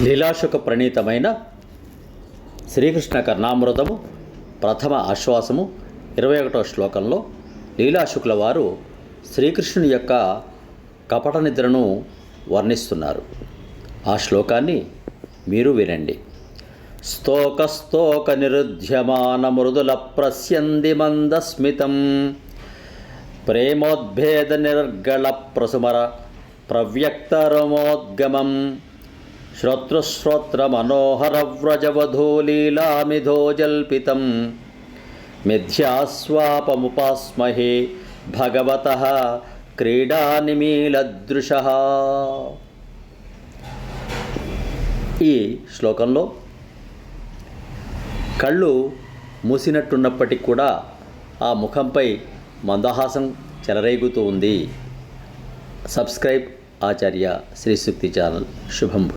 లీలాశుక ప్రణీతమైన శ్రీకృష్ణ కర్ణామృతము ప్రథమ ఆశ్వాసము 21వ శ్లోకంలో లీలాశుకుల వారు శ్రీకృష్ణుని యొక్క కపట నిద్రను వర్ణిస్తున్నారు. ఆ శ్లోకాన్ని మీరు వినండి. స్తోక నిరుధ్యమాన మృదుల ప్రస్యంది మందస్మితం ప్రేమోద్భేద నిర్గళ ప్రసుమర ప్రవ్యక్తరమోద్గమం శ్రోత్ర మనోహర వ్రజవధూలీలామిధో జల్పితం మిథ్యాస్వాపముపాస్మహే భగవతః క్రీడానిమీలదృశః. ఈ శ్లోకంలో కళ్ళు మూసినట్టున్నప్పటికీ కూడా ఆ ముఖంపై మందహాసం చెలరేగుతూ ఉంది. సబ్స్క్రైబ్ ఆచార్య శ్రీ సూక్తి ఛానల్. శుభం.